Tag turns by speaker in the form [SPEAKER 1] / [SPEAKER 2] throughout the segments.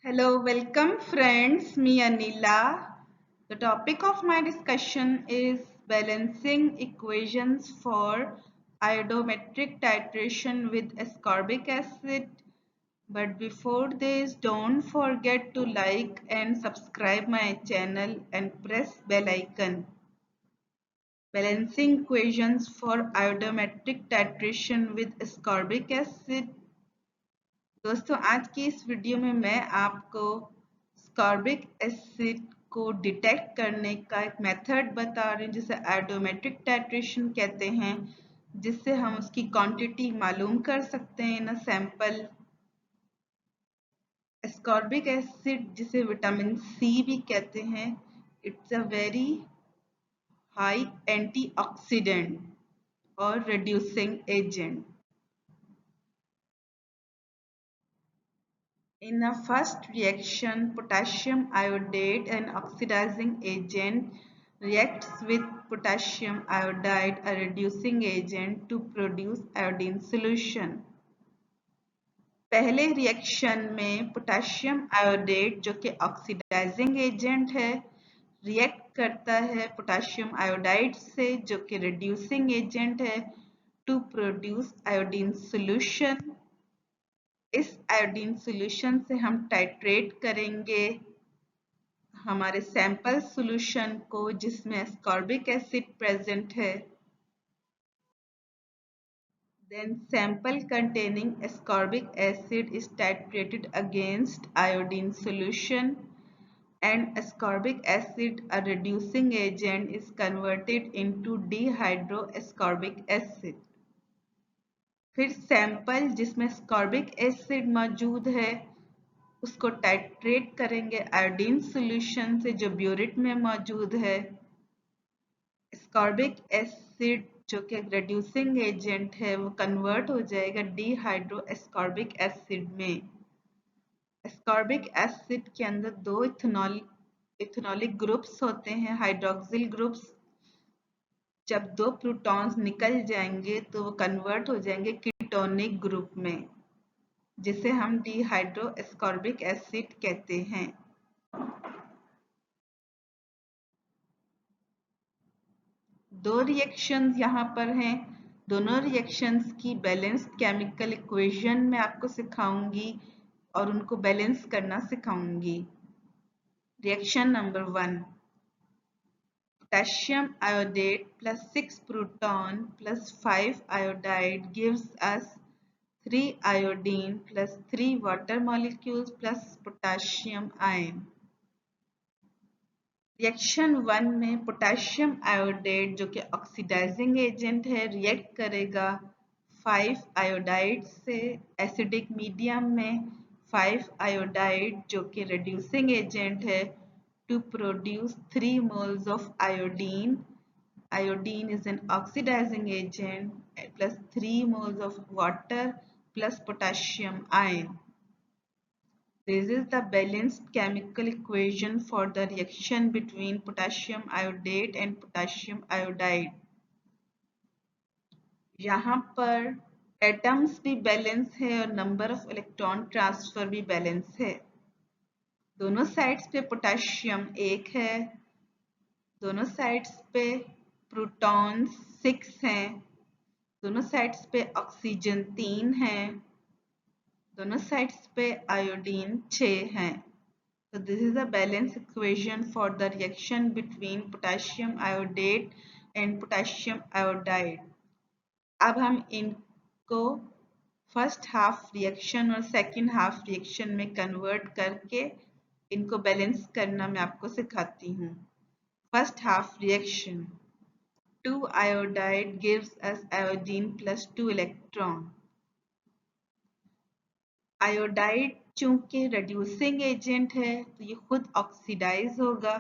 [SPEAKER 1] Hello, welcome friends. Me Anila. The topic of my discussion is balancing equations for iodometric titration with ascorbic acid. But before this, don't forget to like and subscribe my channel and press bell icon. Balancing equations for iodometric titration with ascorbic acid. दोस्तों आज की इस video में मैं आपको ascorbic acid को detect करने का एक मेथड बता रही हूँ जिसे आयोडोमेट्रिक टाइट्रेशन कहते हैं, जिससे हम उसकी क्वांटिटी मालूम कर सकते हैं in a sample. Ascorbic acid जिसे विटामिन सी भी कहते हैं, it's a very high antioxidant और reducing agent. In a first reaction, potassium iodide, an oxidizing agent, reacts with potassium iodide, a reducing agent, to produce iodine solution. पहले reaction में potassium iodate जो कि oxidising agent है, react करता है potassium iodide से जो कि रिड्यूसिंग एजेंट है, टू प्रोड्यूस आयोडीन सॉल्यूशन। इस आयोडीन सॉल्यूशन से हम टाइट्रेट करेंगे हमारे सैंपल सॉल्यूशन को जिसमें एस्कॉर्बिक एसिड प्रेजेंट है। Then sample containing ascorbic acid is titrated against iodine solution, and ascorbic acid, a reducing agent, is converted into dihydroascorbic acid. फिर sample जिसमें ascorbic एसिड मौजूद है उसको टाइट्रेट करेंगे आयोडीन सॉल्यूशन से जो ब्यूरिट में मौजूद है। एस्कॉर्बिक एसिड जो कि रिड्यूसिंग एजेंट है वो कन्वर्ट हो जाएगा डिहाइड्रो एस्कॉर्बिक एसिड में। एस्कॉर्बिक एसिड के अंदर दो इथेनॉलिक ग्रुप्स होते हैं, हाइड्रोक्सिल ग्रुप्स। जब दो प्रोटॉन्स निकल जाएंगे तो वो कन्वर्ट हो जाएंगे कीटोनिक ग्रुप में, जिसे हम डिहाइड्रो एस्कॉर्बिक एसिड कहते हैं। दो रिएक्शंस यहाँ पर हैं। दोनों रिएक्शंस की बैलेंस्ड केमिकल इक्वेशन मैं आपको सिखाऊंगी और उनको बैलेंस करना सिखाऊंगी। Reaction number 1, potassium iodate plus 6 proton plus 5 iodide gives us 3 iodine plus 3 water molecules plus potassium ion. Reaction 1 में पोटेशियम आयोडेट जो कि ऑक्सीडाइजिंग एजेंट है रिएक्ट करेगा 5 आयोडाइड से एसिडिक मीडियम में 5 आयोडाइड जो कि रिड्यूसिंग एजेंट है to produce 3 moles of iodine. Iodine is an oxidising agent plus 3 moles of water plus potassium ion. This is the balanced chemical equation for the reaction between potassium iodate and potassium iodide. यहाँ पर atoms भी balance है और number of electron transfer भी balance है। दोनों sides पे potassium 1 है, दोनों साइड्स पे प्रोटॉन्स 6 हैं, दोनों साइड्स पे ऑक्सीजन 3 है, दोनों साइड्स पे आयोडीन 6 हैं। So this is a balance equation for the reaction between potassium iodate and potassium iodide. अब हम इनको फर्स्ट हाफ रिएक्शन और सेकंड हाफ रिएक्शन में कन्वर्ट करके इनको बैलेंस करना मैं आपको सिखाती हूँ। First half reaction, 2 iodide gives us iodine plus 2 electron. Iodide चूंकि रिड्यूसिंग एजेंट है तो ये खुद ऑक्सीडाइज होगा,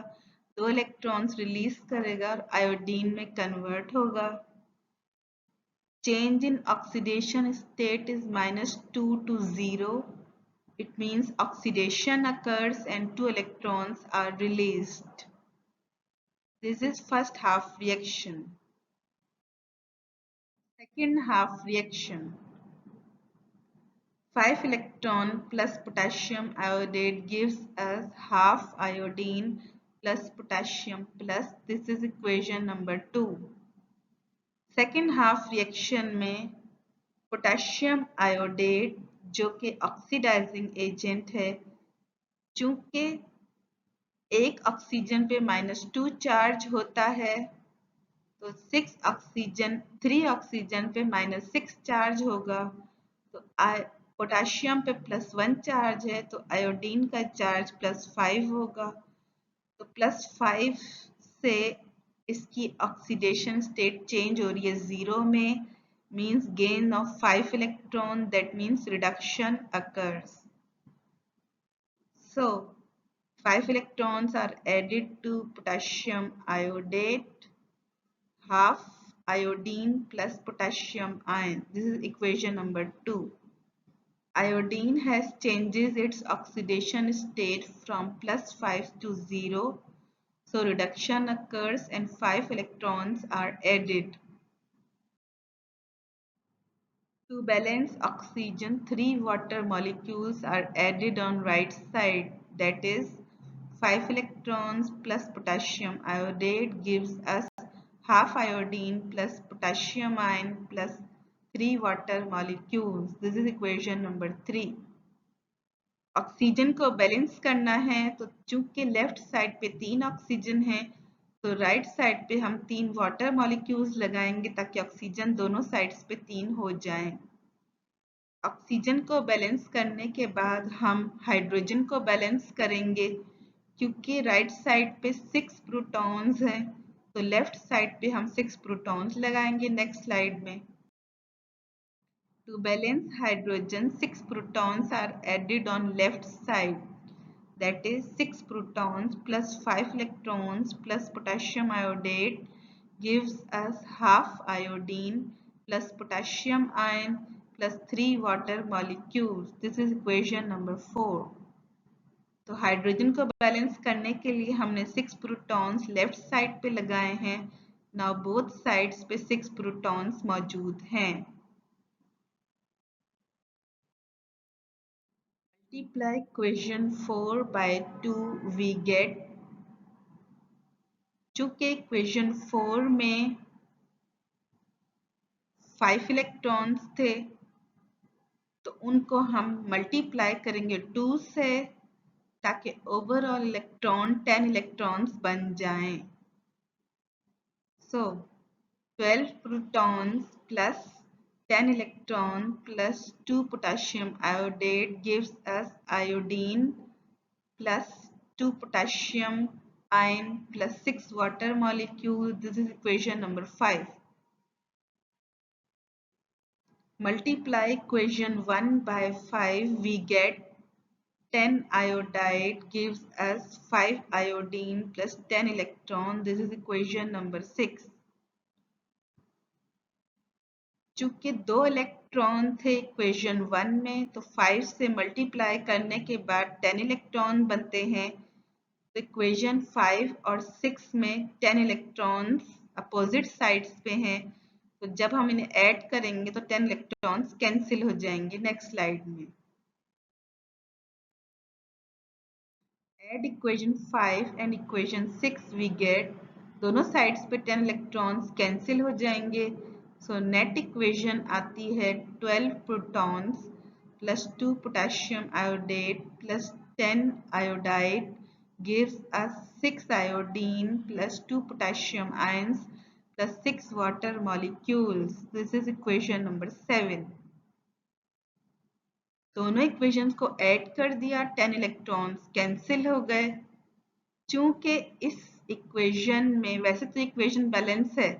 [SPEAKER 1] 2 इलेक्ट्रॉन्स रिलीज करेगा और आयोडीन में कन्वर्ट होगा। Change in oxidation state is -2 to 0. It means oxidation occurs and 2 electrons are released. This is first half reaction. Second half reaction. 5 electron plus potassium iodide gives us half iodine plus potassium plus, this is equation number 2. Second half reaction में potassium iodate जो कि oxidising agent है, चूंकि एक oxygen पे -2 charge होता है तो 3 ऑक्सीजन पे -6 चार्ज होगा। तो पोटेशियम पे +1 चार्ज है तो आयोडीन का चार्ज +5 होगा। तो +5 से इसकी ऑक्सीडेशन स्टेट चेंज हो रही है 0 में, means gain of 5 electron, that means reduction occurs. So 5 electrons are added to potassium iodate, half iodine plus potassium ion. This is equation number 2. Iodine has changes its oxidation state from +5 to 0. So reduction occurs and 5 electrons are added. To balance oxygen, 3 water molecules are added on right side, that is 5 electrons plus potassium iodide gives us half iodine plus potassium ion plus 3 water molecules. This is equation number 3. Oxygen को balance करना है तो चूंकि left side पे 3 oxygen है तो right side पे हम 3 वाटर मॉलिक्यूल्स लगाएंगे ताकि ऑक्सीजन दोनों साइड्स पे 3 हो जाएं। ऑक्सीजन को बैलेंस करने के बाद हम हाइड्रोजन को बैलेंस करेंगे क्योंकि राइट साइड पे 6 प्रोटॉन्स हैं तो लेफ्ट साइड पे हम 6 प्रोटॉन्स लगाएंगे नेक्स्ट स्लाइड में। To balance hydrogen, 6 protons are added on left side, that is 6 protons plus 5 electrons plus potassium iodide gives us half iodine plus potassium ion plus 3 water molecules. This is equation number 4. तो hydrogen को balance करने के लिए हमने 6 protons left side पे लगाए हैं। Now both sides पे 6 प्रोटॉन्स मौजूद हैं। Multiply equation 4 by 2 we get, चूंकि इक्वेशन 4 में 5 इलेक्ट्रॉन्स थे तो उनको हम मल्टीप्लाई करेंगे 2 से ताकि ओवरऑल इलेक्ट्रॉन 10 इलेक्ट्रॉन्स बन जाएं। सो 12 protons plus 10 electron plus 2 potassium iodide gives us iodine plus 2 potassium ion plus 6 water molecules. This is equation number 5. Multiply equation 1 by 5, we get 10 iodide gives us 5 iodine plus 10 electron. This is equation number 6. चूंकि 2 electron थे equation 1 में तो 5 से multiply करने के बाद 10 electron बनते हैं। तो इक्वेशन 5 और 6 में 10 इलेक्ट्रॉन्स अपोजिट साइड्स पे हैं तो जब हम इन्हें ऐड करेंगे तो 10 इलेक्ट्रॉन्स कैंसिल हो जाएंगे। नेक्स्ट स्लाइड में add equation 5 and equation 6 we get, दोनों साइड्स पे 10 इलेक्ट्रॉन्स कैंसिल हो जाएंगे। सो नेट इक्वेशन आती है 12 protons plus 2 potassium iodate plus 10 iodide gives us 6 iodine plus 2 potassium ions plus 6 water molecules. This is equation number 7. दोनों equations को add कर दिया, 10 इलेक्ट्रॉन्स कैंसिल हो गए। चूंकि इस इक्वेशन में वैसे तो इक्वेशन बैलेंस है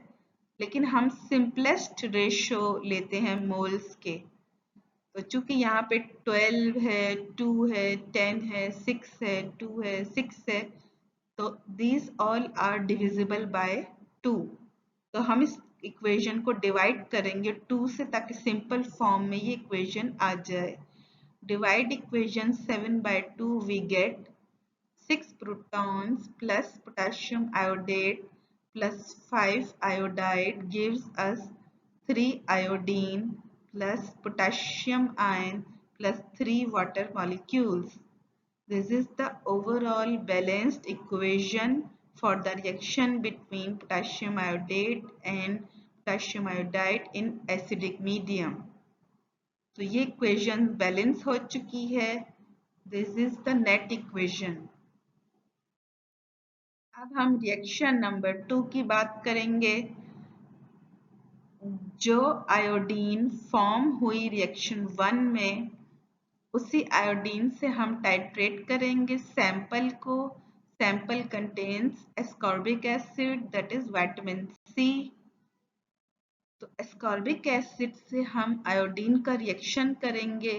[SPEAKER 1] लेकिन हम सिंपलेस्ट रेशो लेते हैं मोल्स के, तो चूंकि यहाँ पे 12 है, 2 है, 10 है, 6 है, 2 है, 6 है, तो these all are divisible by 2। तो हम इस इक्वेशन को डिवाइड करेंगे 2 से ताकि सिंपल फॉर्म में ये इक्वेशन आ जाए। Divide equation 7 by 2 we get 6 protons plus potassium iodide plus 5 iodide gives us 3 iodine plus potassium ion plus 3 water molecules. This is the overall balanced equation for the reaction between potassium iodate and potassium iodide in acidic medium. तो ये equation balance हो चुकी है. This is the net equation. अब हम reaction number 2 की बात करेंगे. जो आयोडीन फॉर्म हुई रिएक्शन 1 में, उसी आयोडीन से हम टाइट्रेट करेंगे सैंपल को. Sample contains ascorbic acid that is vitamin C. तो एस्कॉर्बिक एसिड से हम आयोडीन का रिएक्शन करेंगे.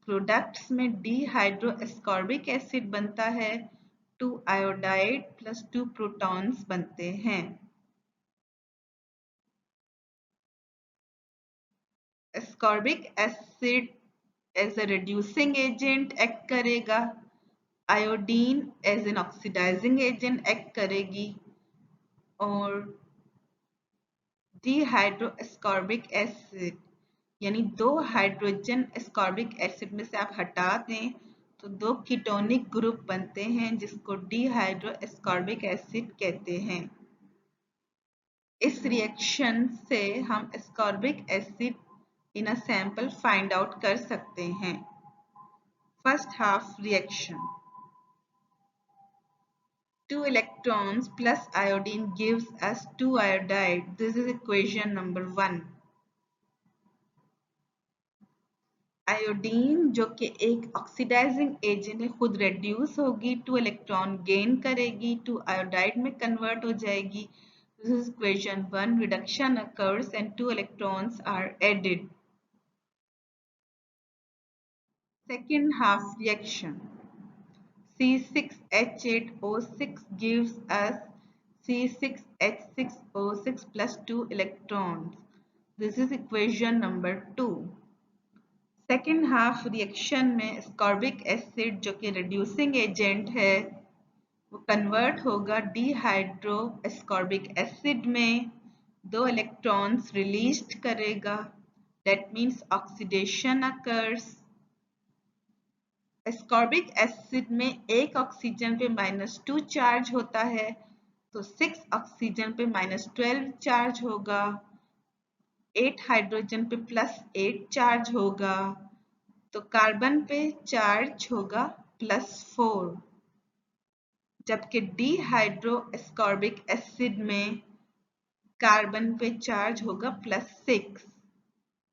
[SPEAKER 1] प्रोडक्ट्स में डीहाइड्रो एस्कॉर्बिक एसिड बनता है. 2 आयोडाइड प्लस 2 प्रोटॉन्स बनते हैं. Ascorbic acid as a reducing agent act करेगा. Iodine as an oxidising agent act करेगी. और डीहाइड्रो एस्कॉर्बिक एसिड यानी 2 हाइड्रोजन एस्कॉर्बिक एसिड में से आप हटा दें तो 2 कीटोनिक ग्रुप बनते हैं जिसको डीहाइड्रो एस्कॉर्बिक एसिड कहते हैं. इस रिएक्शन से हम ascorbic acid in a sample find out कर सकते हैं. First half reaction. 2 electrons plus iodine gives us 2 iodide. This is equation number 1. Iodine जो कि एक ऑक्सीडाइजिंग एजेंट है खुद रेड्यूस होगी, 2 इलेक्ट्रॉन गेन करेगी, 2 आयोडाइड में कन्वर्ट हो जाएगी. This is equation 1. Reduction occurs and 2 electrons are added. Second half reaction. C6H8O6 gives us C6H6O6 plus 2 electrons. This is equation number 2. Second half reaction में ascorbic acid जो कि reducing agent है वो convert होगा dehydro ascorbic acid में. 2 electrons release करेगा. That means oxidation occurs. Ascorbic acid में एक ऑक्सीजन पे -2 चार्ज होता है तो 6 ऑक्सीजन पे -12 चार्ज होगा. 8 हाइड्रोजन पे +8 चार्ज होगा तो कार्बन पे चार्ज होगा +4. जबकि डीहाइड्रो एस्कॉर्बिक एसिड में कार्बन पे चार्ज होगा +6.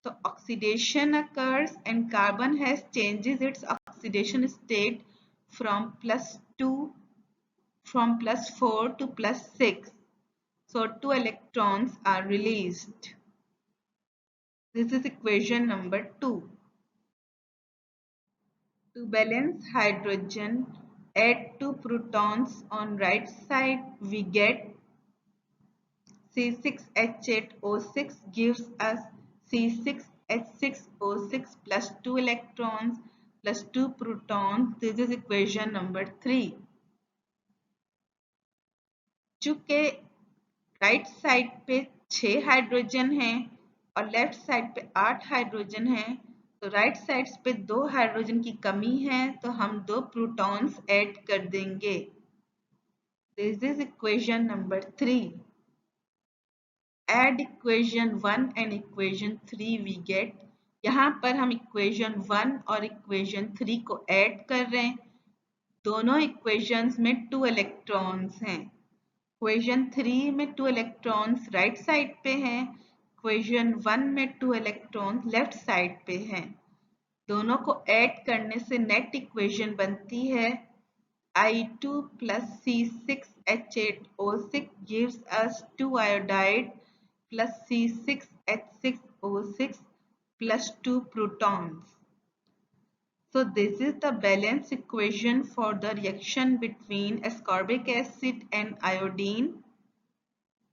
[SPEAKER 1] तो oxidation occurs and carbon has changes its oxidation state from +4 to +6. So 2 electrons are released. This is equation number 2. To balance hydrogen, add 2 protons on right side. We get C6H8O6 gives us C6H6O6 plus 2 electrons plus 2 protons. This is equation number 3. चूंकि right side पे 6 hydrogen हैं और left side पे 8 hydrogen हैं तो right side पे 2 hydrogen की कमी है तो हम 2 प्रोटॉन्स ऐड कर देंगे. This is equation number 3. Add equation 1 and equation 3 we get. यहाँ पर हम equation 1 और equation 3 को ऐड कर रहे हैं. दोनों equations में 2 electrons हैं. equation 3 में 2 electrons राइट साइड पे हैं. equation 1 में 2 electrons लेफ्ट साइड पे हैं. दोनों को ऐड करने से नेट इक्वेशन बनती है I2 plus C6H8O6 gives us 2 iodide plus C6H6O6 plus 2 protons. So this is the balance equation for the reaction between ascorbic acid and iodine.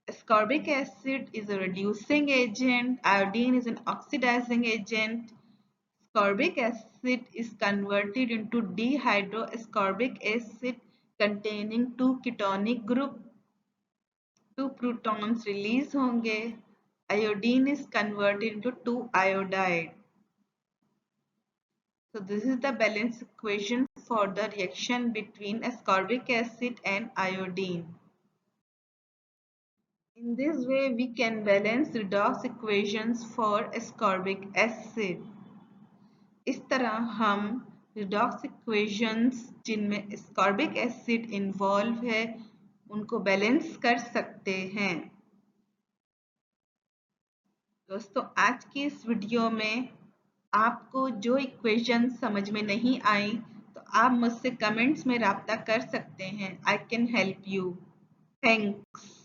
[SPEAKER 1] Ascorbic acid is a reducing agent, iodine is an oxidizing agent. Ascorbic acid is converted into dehydroascorbic acid containing 2 ketonic group. 2 protons release होंगे. Iodine is converted into 2 iodide. So this is the balance equation for the reaction between ascorbic acid and iodine. In this way, we can balance redox equations for ascorbic acid. इस तरह हम redox equations जिनमें ascorbic acid involve है उनको balance कर सकते हैं। दोस्तों, आज की इस वीडियो में आपको जो इक्वेशन समझ में नहीं आई तो आप मुझसे कमेंट्स में राब्ता कर सकते हैं। I can help you. Thanks.